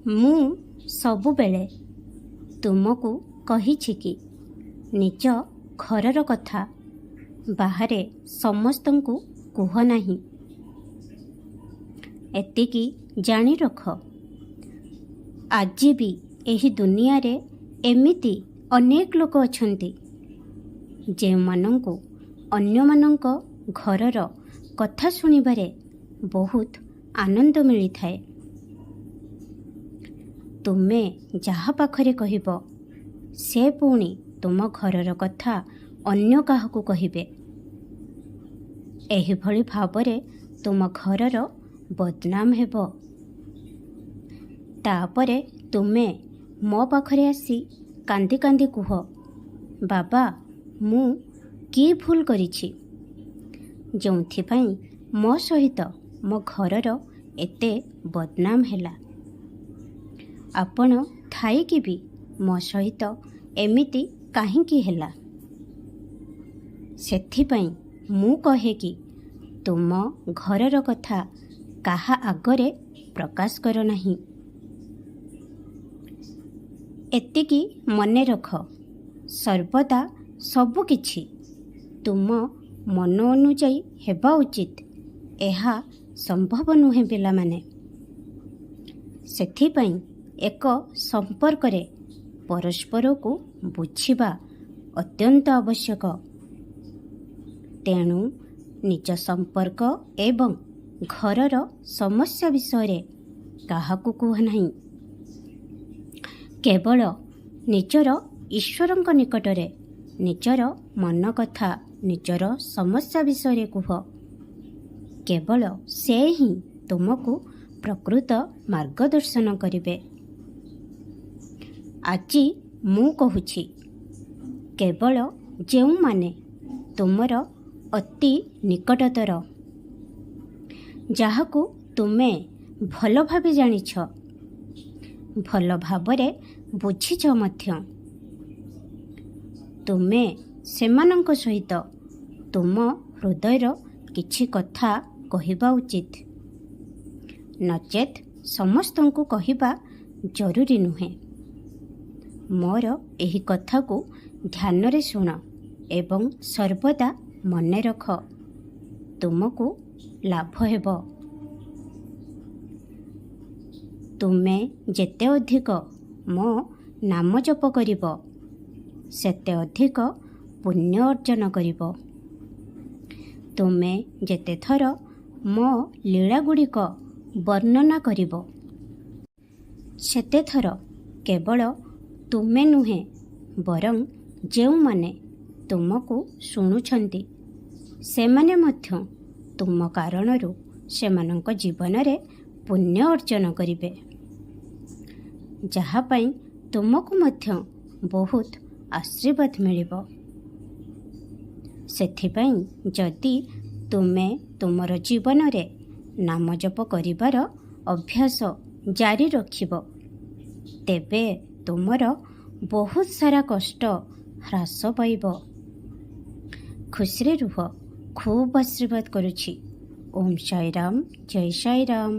ମୁଁ ସବୁବେଳେ ତୁମକୁ କହିଛି କି ନିଜ ଘରର କଥା ବାହାରେ ସମସ୍ତଙ୍କୁ କୁହ ନାହିଁ। ଏତିକି ଜାଣି ରଖ, ଆଜି ବି ଏହି ଦୁନିଆରେ ଏମିତି ଅନେକ ଲୋକ ଅଛନ୍ତି ଯେଉଁମାନଙ୍କୁ ଅନ୍ୟମାନଙ୍କ ଘରର କଥା ଶୁଣିବାରେ ବହୁତ ଆନନ୍ଦ ମିଳିଥାଏ। ତୁମେ ଯାହା ପାଖରେ କହିବ ସେ ପୁଣି ତୁମ ଘରର କଥା ଅନ୍ୟ କାହାକୁ କହିବେ। ଏହିଭଳି ଭାବରେ ତୁମ ଘରର ବଦନାମ ହେବ। ତାପରେ ତୁମେ ମୋ ପାଖରେ ଆସି କାନ୍ଦି କାନ୍ଦି କୁହ, ବାବା ମୁଁ କି ଭୁଲ କରିଛି ଯେଉଁଥିପାଇଁ ମୋ ସହିତ ମୋ ଘରର ଏତେ ବଦନାମ ହେଲା। ଆପଣ ଥାଇକି ବି ମୋ ସହିତ ଏମିତି କାହିଁକି ହେଲା? ସେଥିପାଇଁ ମୁଁ କହେ କି ତୁମ ଘରର କଥା କାହା ଆଗରେ ପ୍ରକାଶ କର ନାହିଁ। ଏତିକି ମନେ ରଖ, ସର୍ବଦା ସବୁକିଛି ତୁମ ମନ ଅନୁଯାୟୀ ହେବା ଉଚିତ ଏହା ସମ୍ଭବ ନୁହେଁ ପିଲାମାନେ। ସେଥିପାଇଁ ଏକ ସମ୍ପର୍କରେ ପରସ୍ପରକୁ ବୁଝିବା ଅତ୍ୟନ୍ତ ଆବଶ୍ୟକ। ତେଣୁ ନିଜ ସମ୍ପର୍କ ଏବଂ ଘରର ସମସ୍ୟା ବିଷୟରେ କାହାକୁ କୁହ ନାହିଁ। କେବଳ ନିଜର ଈଶ୍ୱରଙ୍କ ନିକଟରେ ନିଜର ମନ କଥା, ନିଜର ସମସ୍ୟା ବିଷୟରେ କୁହ। କେବଳ ସେ ହିଁ ତୁମକୁ ପ୍ରକୃତ ମାର୍ଗଦର୍ଶନ କରିବେ। ଆଜି ମୁଁ କହୁଛି, କେବଳ ଯେଉଁମାନେ ତୁମର ଅତି ନିକଟତର, ଯାହାକୁ ତୁମେ ଭଲ ଭାବେ ଜାଣିଛ, ଭଲ ଭାବରେ ବୁଝିଛ ମଧ୍ୟ, ତୁମେ ସେମାନଙ୍କ ସହିତ ତୁମ ହୃଦୟର କିଛି କଥା କହିବା ଉଚିତ। ନଚେତ୍ ସମସ୍ତଙ୍କୁ କହିବା ଜରୁରୀ ନୁହେଁ। ମୋର ଏହି କଥାକୁ ଧ୍ୟାନରେ ଶୁଣ ଏବଂ ସର୍ବଦା ମନେ ରଖ, ତୁମକୁ ଲାଭ ହେବ। ତୁମେ ଯେତେ ଅଧିକ ମୋ ନାମ ଜପ କରିବ ସେତେ ଅଧିକ ପୁଣ୍ୟ ଅର୍ଜନ କରିବ। ତୁମେ ଯେତେ ଥର ମୋ ଲୀଳାଗୁଡ଼ିକ ବର୍ଣ୍ଣନା କରିବ ସେତେଥର କେବଳ ତୁମେ ନୁହେଁ ବରଂ ଯେଉଁମାନେ ତୁମକୁ ଶୁଣୁଛନ୍ତି ସେମାନେ ମଧ୍ୟ ତୁମ କାରଣରୁ ସେମାନଙ୍କ ଜୀବନରେ ପୁଣ୍ୟ ଅର୍ଜନ କରିବେ, ଯାହା ପାଇଁ ତୁମକୁ ମଧ୍ୟ ବହୁତ ଆଶୀର୍ବାଦ ମିଳିବ। ସେଥିପାଇଁ ଯଦି ତୁମେ ତୁମର ଜୀବନରେ ନାମ ଜପ କରିବାର ଅଭ୍ୟାସ ଜାରି ରଖିବ ତେବେ ତୁମର ବହୁତ ସାରା କଷ୍ଟ ହ୍ରାସ ପାଇବ। ଖୁସିରେ ରୁହ। ଖୁବ୍ ଆଶୀର୍ବାଦ କରୁଛି। ଓମ୍ ସାଇ ରାମ, ଜୟ ସାଇ ରାମ।